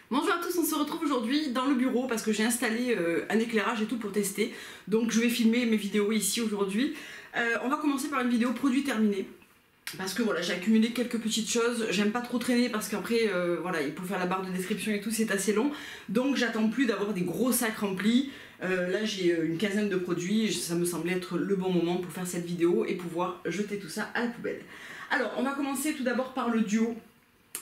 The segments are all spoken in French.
Bonjour à tous, on se retrouve aujourd'hui dans le bureau parce que j'ai installé un éclairage et tout pour tester. Donc je vais filmer mes vidéos ici aujourd'hui. On va commencer par une vidéo produit terminé. Parce que voilà, j'ai accumulé quelques petites choses. J'aime pas trop traîner parce qu'après, voilà, il faut faire la barre de description et tout, c'est assez long. Donc j'attends plus d'avoir des gros sacs remplis. Là j'ai une quinzaine de produits. Ça me semblait être le bon moment pour faire cette vidéo et pouvoir jeter tout ça à la poubelle. Alors on va commencer tout d'abord par le duo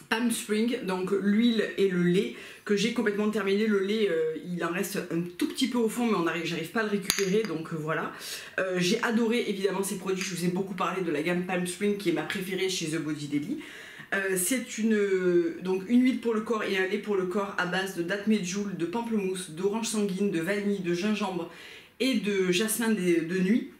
Palm Spring, donc l'huile et le lait que j'ai complètement terminé. Le lait il en reste un tout petit peu au fond mais j'arrive pas à le récupérer, donc voilà. J'ai adoré évidemment ces produits. Je vous ai beaucoup parlé de la gamme Palm Spring qui est ma préférée chez The Body Daily. C'est une huile pour le corps et un lait pour le corps à base de date medjool, de pamplemousse, d'orange sanguine, de vanille, de gingembre et de jasmin de nuit.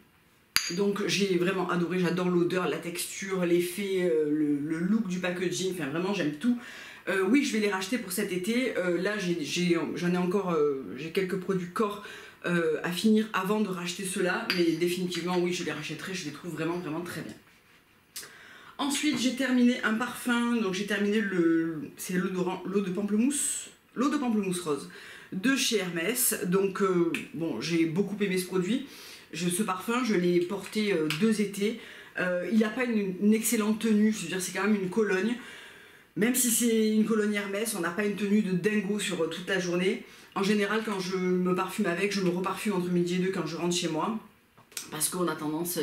Donc j'ai vraiment adoré, j'adore l'odeur, la texture, l'effet, le look du packaging, enfin vraiment j'aime tout. Oui, je vais les racheter pour cet été. Là j'en ai encore, j'ai quelques produits corps à finir avant de racheter ceux-là, mais définitivement oui, je les rachèterai, je les trouve vraiment très bien. Ensuite j'ai terminé un parfum, donc j'ai terminé c'est l'eau de pamplemousse rose de chez Hermès. Donc bon, j'ai beaucoup aimé ce produit. Ce parfum, je l'ai porté 2 étés. Il n'a pas une excellente tenue, je veux dire, c'est quand même une Cologne. Même si c'est une Cologne Hermès, on n'a pas une tenue de dingo sur toute la journée. En général, quand je me parfume avec, je me reparfume entre midi et 2 quand je rentre chez moi. Parce qu'il a tendance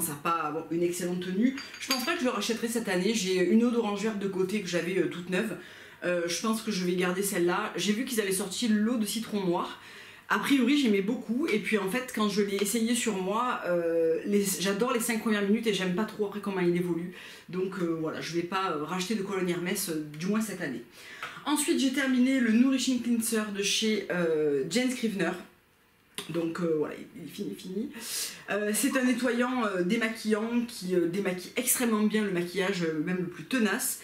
à pas avoir une excellente tenue. Je pense pas que je le rachèterai cette année. J'ai une eau d'orange verte de côté que j'avais toute neuve. Je pense que je vais garder celle-là. J'ai vu qu'ils avaient sorti l'eau de citron noir. A priori j'aimais beaucoup, et puis en fait quand je l'ai essayé sur moi, j'adore les 5 premières minutes et j'aime pas trop après comment il évolue. Donc voilà, je vais pas racheter de Cologne Hermès, du moins cette année. Ensuite j'ai terminé le Nourishing Cleanser de chez Jane Scrivener. Donc voilà, il est fini. C'est un nettoyant démaquillant qui démaquille extrêmement bien le maquillage, même le plus tenace.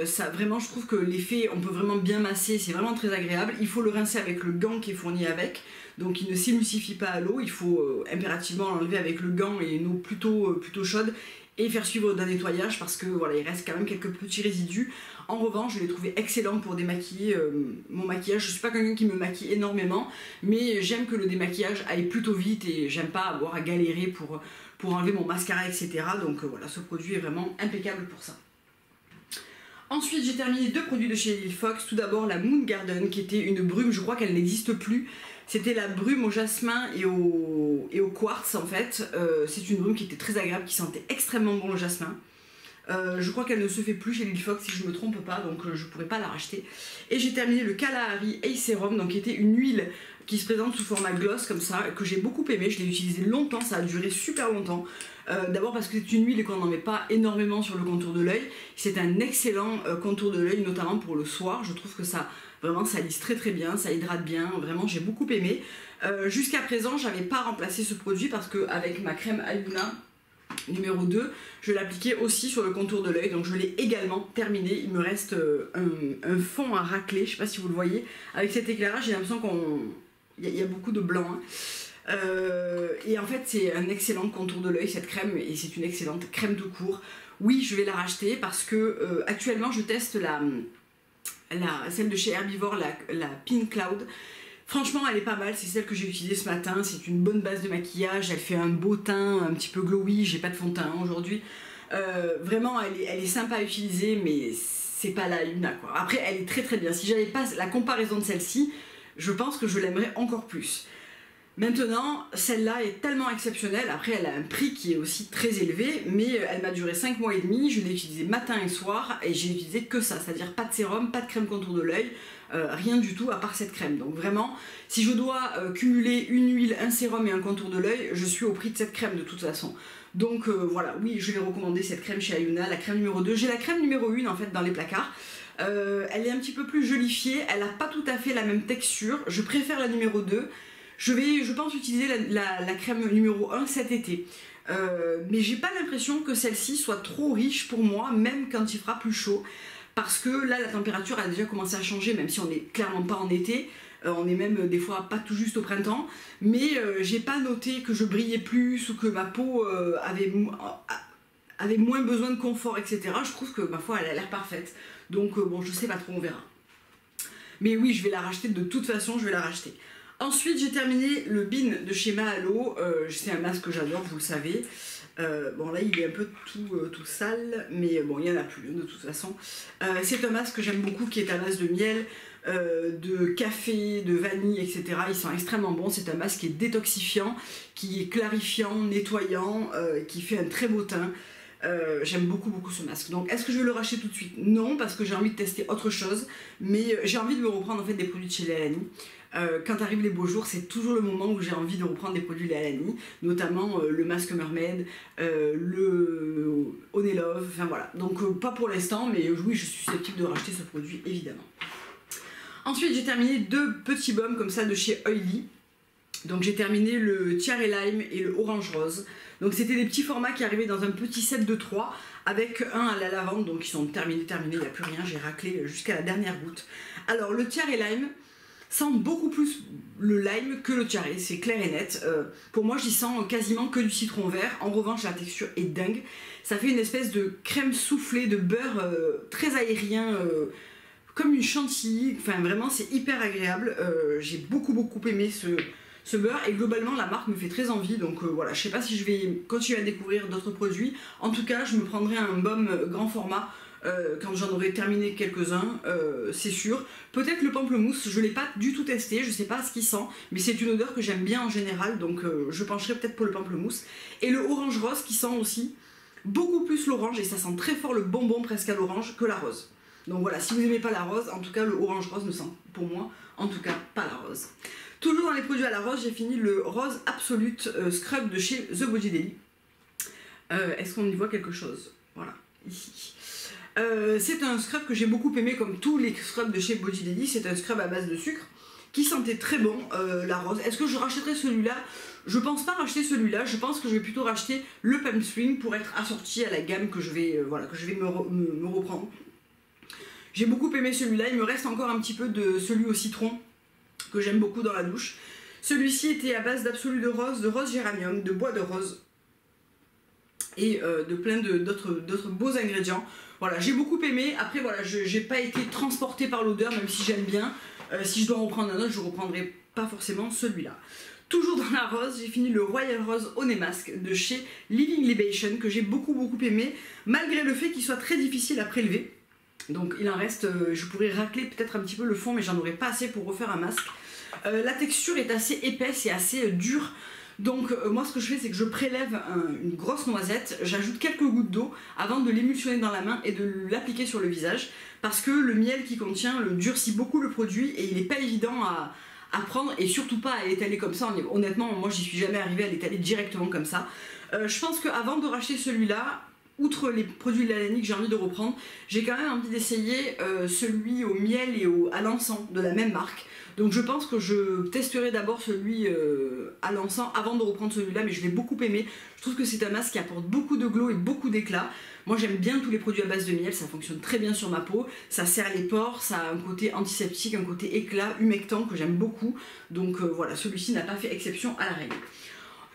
Ça vraiment, je trouve que l'effet, on peut vraiment bien masser, c'est vraiment très agréable. Il faut le rincer avec le gant qui est fourni avec, donc il ne s'émulsifie pas à l'eau. Il faut impérativement l'enlever avec le gant et une eau plutôt chaude et faire suivre d'un nettoyage parce que voilà, il reste quand même quelques petits résidus. En revanche, je l'ai trouvé excellent pour démaquiller mon maquillage. Je suis pas quelqu'un qui me maquille énormément, mais j'aime que le démaquillage aille plutôt vite et j'aime pas avoir à galérer pour enlever mon mascara, etc. Donc voilà, ce produit est vraiment impeccable pour ça. Ensuite j'ai terminé 2 produits de chez Lil Fox. Tout d'abord la Moon Garden qui était une brume, je crois qu'elle n'existe plus. C'était la brume au jasmin et au quartz en fait. C'est une brume qui était très agréable, qui sentait extrêmement bon le jasmin. Je crois qu'elle ne se fait plus chez Lil Fox si je ne me trompe pas, donc je ne pourrais pas la racheter. Et j'ai terminé le Kalahari Eye Serum, donc qui était une huile qui se présente sous format gloss comme ça, que j'ai beaucoup aimé. Je l'ai utilisé longtemps, ça a duré super longtemps. D'abord parce que c'est une huile et qu'on n'en met pas énormément sur le contour de l'œil. C'est un excellent contour de l'œil, notamment pour le soir. Je trouve que ça lisse très bien, ça hydrate bien. Vraiment, j'ai beaucoup aimé. Jusqu'à présent, j'avais pas remplacé ce produit parce qu'avec ma crème Ayuna numéro 2, je l'appliquais aussi sur le contour de l'œil, donc je l'ai également terminé. Il me reste un fond à racler, je sais pas si vous le voyez. Avec cet éclairage, j'ai l'impression qu'il y a beaucoup de blanc. Et en fait c'est un excellent contour de l'œil cette crème, et c'est une excellente crème tout court. Oui, je vais la racheter parce que actuellement je teste celle de chez Herbivore, la Pink Cloud. Franchement elle est pas mal, c'est celle que j'ai utilisée ce matin. C'est une bonne base de maquillage, elle fait un beau teint un petit peu glowy. J'ai pas de fond de teint aujourd'hui. Vraiment elle est sympa à utiliser, mais c'est pas la Luna quoi. Après elle est très bien. Si j'avais pas la comparaison de celle-ci, je pense que je l'aimerais encore plus. Maintenant, celle-là est tellement exceptionnelle. Après, elle a un prix qui est aussi très élevé, mais elle m'a duré 5 mois et demi. Je l'ai utilisée matin et soir, et j'ai utilisé que ça, c'est-à-dire pas de sérum, pas de crème contour de l'œil, rien du tout à part cette crème. Donc vraiment, si je dois cumuler une huile, un sérum et un contour de l'œil, je suis au prix de cette crème de toute façon. Donc voilà, oui, je vais recommander cette crème chez Ayuna, la crème numéro 2. J'ai la crème numéro 1 en fait dans les placards. Elle est un petit peu plus jolifiée, elle n'a pas tout à fait la même texture. Je préfère la numéro 2. Je pense utiliser la crème numéro 1 cet été. Mais j'ai pas l'impression que celle-ci soit trop riche pour moi, même quand il fera plus chaud. Parce que là, la température a déjà commencé à changer, même si on n'est clairement pas en été. On est même des fois pas tout juste au printemps. Mais j'ai pas noté que je brillais plus ou que ma peau avait moins besoin de confort, etc. Je trouve que ma foi, elle a l'air parfaite. Donc bon, je sais pas trop, on verra. Mais oui, je vais la racheter de toute façon, je vais la racheter. Ensuite, j'ai terminé le Bean de chez Mahalo. C'est un masque que j'adore, vous le savez. Bon, là, il est un peu tout sale, mais bon, il n'y en a plus de toute façon. C'est un masque que j'aime beaucoup, qui est à base de miel, de café, de vanille, etc. Ils sont extrêmement bons. C'est un masque qui est détoxifiant, qui est clarifiant, nettoyant, qui fait un très beau teint. J'aime beaucoup ce masque. Donc est-ce que je vais le racheter tout de suite? Non, parce que j'ai envie de tester autre chose, mais j'ai envie de me reprendre en fait des produits de chez Léa Lani. Quand arrivent les beaux jours, c'est toujours le moment où j'ai envie de reprendre des produits Léa Lani, notamment le masque Mermaid, le Honey Love, enfin voilà. Donc pas pour l'instant, mais oui, je suis susceptible de racheter ce produit évidemment. Ensuite, j'ai terminé 2 petits baumes comme ça de chez Oily. Donc j'ai terminé le Cherry Lime et le Orange Rose. Donc c'était des petits formats qui arrivaient dans un petit set de 3 avec un à la lavande, donc ils sont terminés, il n'y a plus rien, j'ai raclé jusqu'à la dernière goutte. Alors le Cherry Lime sent beaucoup plus le lime que le cherry, c'est clair et net. Pour moi j'y sens quasiment que du citron vert, en revanche la texture est dingue. Ça fait une espèce de crème soufflée de beurre très aérien, comme une chantilly, enfin vraiment c'est hyper agréable. J'ai beaucoup aimé ce beurre et globalement la marque me fait très envie, donc voilà, je sais pas si je vais continuer à découvrir d'autres produits. En tout cas je me prendrai un baume grand format quand j'en aurai terminé quelques-uns, c'est sûr. Peut-être le pamplemousse, je l'ai pas du tout testé, je sais pas ce qu'il sent, mais c'est une odeur que j'aime bien en général, donc je pencherai peut-être pour le pamplemousse. Et le orange rose qui sent aussi beaucoup plus l'orange, et ça sent très fort le bonbon presque à l'orange que la rose. Donc voilà, si vous n'aimez pas la rose, en tout cas le orange rose ne sent pour moi en tout cas pas la rose. Toujours dans les produits à la rose, j'ai fini le Rose Absolute Scrub de chez The Body Daily. Est-ce qu'on y voit quelque chose? Voilà, ici. C'est un scrub que j'ai beaucoup aimé, comme tous les scrubs de chez Body Daily. C'est un scrub à base de sucre qui sentait très bon, la rose. Est-ce que je rachèterai celui-là? Je pense pas racheter celui-là, je pense que je vais plutôt racheter le Palm Spring pour être assorti à la gamme que je vais, me reprendre. J'ai beaucoup aimé celui-là, il me reste encore un petit peu de celui au citron que j'aime beaucoup dans la douche. Celui-ci était à base d'absolu de rose géranium, de bois de rose et de plein d'autres beaux ingrédients. Voilà, j'ai beaucoup aimé. Après voilà, j'ai pas été transportée par l'odeur, même si j'aime bien. Si je dois reprendre un autre, je reprendrai pas forcément celui-là. Toujours dans la rose, j'ai fini le Royal Rose Honey Mask de chez Living Libation, que j'ai beaucoup aimé, malgré le fait qu'il soit très difficile à prélever. Donc il en reste, je pourrais racler peut-être un petit peu le fond, mais j'en aurais pas assez pour refaire un masque. La texture est assez épaisse et assez dure. Donc moi ce que je fais, c'est que je prélève une grosse noisette, j'ajoute quelques gouttes d'eau avant de l'émulsionner dans la main et de l'appliquer sur le visage, parce que le miel qui contient le durcit beaucoup le produit et il n'est pas évident à prendre, et surtout pas à l'étaler comme ça. Honnêtement, moi j'y suis jamais arrivée à l'étaler directement comme ça. Je pense qu'avant de racheter celui-là, outre les produits de Léa Lani que j'ai envie de reprendre, j'ai quand même envie d'essayer celui au miel et à l'encens de la même marque. Donc je pense que je testerai d'abord celui à l'encens avant de reprendre celui-là, mais je l'ai beaucoup aimé. Je trouve que c'est un masque qui apporte beaucoup de glow et beaucoup d'éclat. Moi j'aime bien tous les produits à base de miel, ça fonctionne très bien sur ma peau, ça serre les pores, ça a un côté antiseptique, un côté éclat, humectant que j'aime beaucoup. Donc voilà, celui-ci n'a pas fait exception à la règle.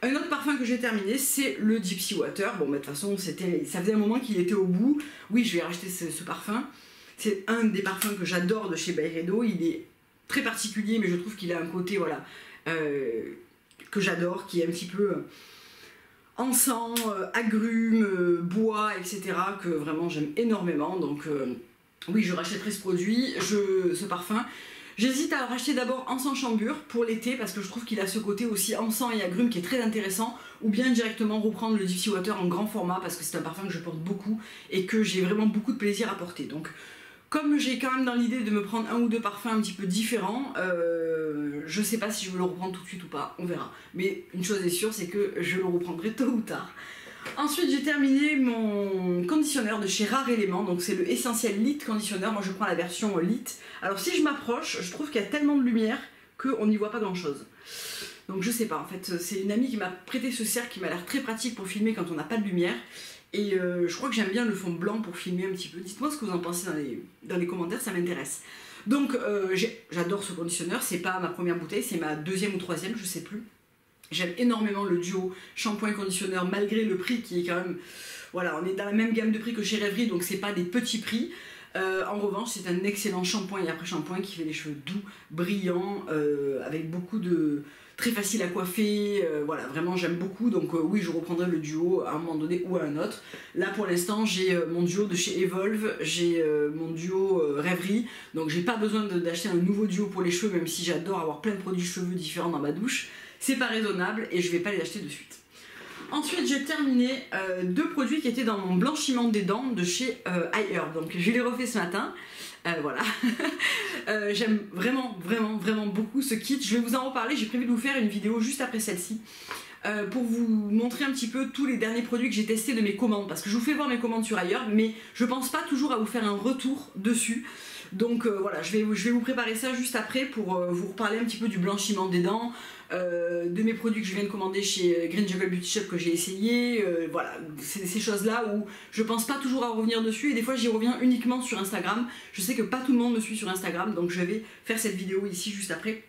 Un autre parfum que j'ai terminé, c'est le Gypsy Water. Bon, bah, de toute façon, ça faisait un moment qu'il était au bout. Oui, je vais racheter ce parfum. C'est un des parfums que j'adore de chez Byredo. Il est très particulier, mais je trouve qu'il a un côté, voilà, que j'adore, qui est un petit peu encens, agrumes, bois, etc., que vraiment j'aime énormément. Donc, oui, je rachèterai ce produit, ce parfum. J'hésite à racheter d'abord encens chambure pour l'été, parce que je trouve qu'il a ce côté aussi encens et agrumes qui est très intéressant, ou bien directement reprendre le Gypsy Water en grand format, parce que c'est un parfum que je porte beaucoup et que j'ai vraiment beaucoup de plaisir à porter. Donc comme j'ai quand même dans l'idée de me prendre un ou deux parfums un petit peu différents, je sais pas si je veux le reprendre tout de suite ou pas, on verra. Mais une chose est sûre, c'est que je le reprendrai tôt ou tard. Ensuite, j'ai terminé mon conditionneur de chez Rare Element, donc c'est le Essentiel Lit Conditioner. Moi je prends la version Lit. Alors si je m'approche, je trouve qu'il y a tellement de lumière qu'on n'y voit pas grand chose. Donc je sais pas, en fait c'est une amie qui m'a prêté ce cercle qui m'a l'air très pratique pour filmer quand on n'a pas de lumière. Et je crois que j'aime bien le fond blanc pour filmer un petit peu. Dites-moi ce que vous en pensez dans les commentaires, ça m'intéresse. Donc j'adore ce conditionneur, c'est pas ma première bouteille, c'est ma deuxième ou troisième, je sais plus. J'aime énormément le duo shampoing-conditionneur, malgré le prix qui est quand même... Voilà, on est dans la même gamme de prix que chez Rêverie, donc c'est pas des petits prix. En revanche, c'est un excellent shampoing et après-shampoing qui fait les cheveux doux, brillants, avec beaucoup de... très facile à coiffer, voilà, vraiment j'aime beaucoup, donc oui, je reprendrai le duo à un moment donné ou à un autre. Là pour l'instant j'ai mon duo de chez Evolve, j'ai mon duo Rêverie, donc j'ai pas besoin d'acheter un nouveau duo pour les cheveux, même si j'adore avoir plein de produits cheveux différents dans ma douche. C'est pas raisonnable et je vais pas les acheter de suite. Ensuite j'ai terminé deux produits qui étaient dans mon blanchiment des dents de chez iHerb, donc je les refais ce matin. Voilà, j'aime vraiment beaucoup ce kit. Je vais vous en reparler, j'ai prévu de vous faire une vidéo juste après celle-ci pour vous montrer un petit peu tous les derniers produits que j'ai testés de mes commandes, parce que je vous fais voir mes commandes sur iHerb, mais je pense pas toujours à vous faire un retour dessus. Donc voilà, je vais vous préparer ça juste après pour vous reparler un petit peu du blanchiment des dents, de mes produits que je viens de commander chez Green Jungle Beauty Shop que j'ai essayé, voilà, c'est ces choses là où je pense pas toujours à revenir dessus et des fois j'y reviens uniquement sur Instagram. Je sais que pas tout le monde me suit sur Instagram, donc je vais faire cette vidéo ici juste après.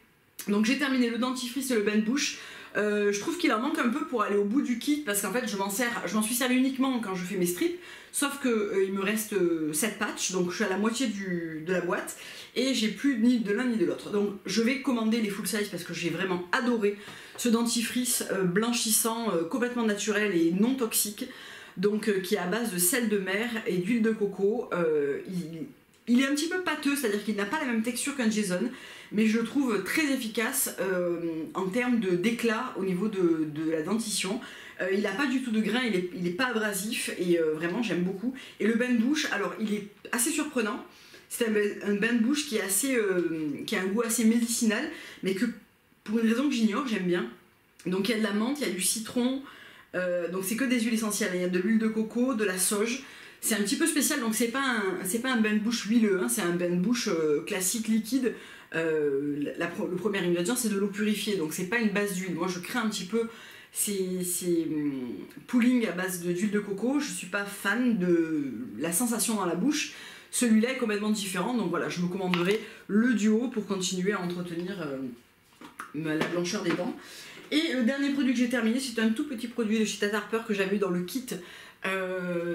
Donc j'ai terminé le dentifrice et le bain de bouche. Je trouve qu'il en manque un peu pour aller au bout du kit parce qu'en fait je m'en suis servi uniquement quand je fais mes strips, sauf que il me reste 7 patchs, donc je suis à la moitié de la boîte et j'ai plus ni de l'un ni de l'autre. Donc je vais commander les full size parce que j'ai vraiment adoré ce dentifrice blanchissant, complètement naturel et non toxique, donc qui est à base de sel de mer et d'huile de coco. Il est un petit peu pâteux, c'est-à-dire qu'il n'a pas la même texture qu'un Jason, mais je le trouve très efficace en termes d'éclat au niveau de la dentition. Il n'a pas du tout de grain, il est pas abrasif et vraiment j'aime beaucoup. Et le bain de bouche, alors il est assez surprenant. C'est un bain de bouche qui a un goût assez médicinal, mais que pour une raison que j'ignore, j'aime bien. Donc il y a de la menthe, il y a du citron, donc c'est que des huiles essentielles. Il y a de l'huile de coco, de la sauge. C'est un petit peu spécial, donc c'est pas un bain de bouche huileux, hein, c'est un bain de bouche classique liquide. Le premier ingrédient c'est de l'eau purifiée, donc c'est pas une base d'huile. Moi je crains un petit peu ces peelings à base d'huile de coco, je suis pas fan de la sensation dans la bouche. Celui-là est complètement différent, donc voilà, je me commanderai le duo pour continuer à entretenir la blancheur des dents. Et le dernier produit que j'ai terminé, c'est un tout petit produit de chez Tata Harper que j'avais eu dans le kit.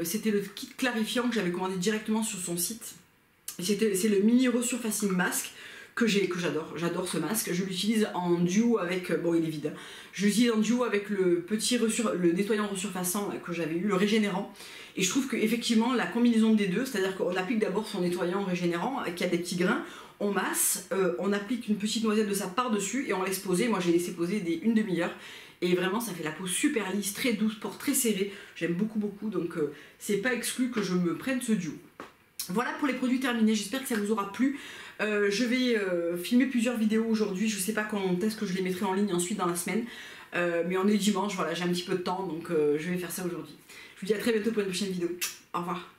C'était le kit clarifiant que j'avais commandé directement sur son site. C'est le mini resurfacing masque que j'adore ce masque. Je l'utilise en duo avec, bon il est vide, je l'utilise en duo avec le nettoyant resurfaçant que j'avais eu, le régénérant. Et je trouve qu'effectivement la combinaison des deux, c'est à dire qu'on applique d'abord son nettoyant régénérant qui a des petits grains, on masse, on applique une petite noisette de sa par dessus et on laisse poser. Moi j'ai laissé poser une demi-heure. Et vraiment ça fait la peau super lisse, très douce, port très serré, j'aime beaucoup donc c'est pas exclu que je me prenne ce duo. Voilà pour les produits terminés, j'espère que ça vous aura plu. Je vais filmer plusieurs vidéos aujourd'hui, je sais pas quand est-ce que je les mettrai en ligne ensuite dans la semaine, mais on est dimanche, voilà, j'ai un petit peu de temps donc je vais faire ça aujourd'hui. Je vous dis à très bientôt pour une prochaine vidéo, au revoir.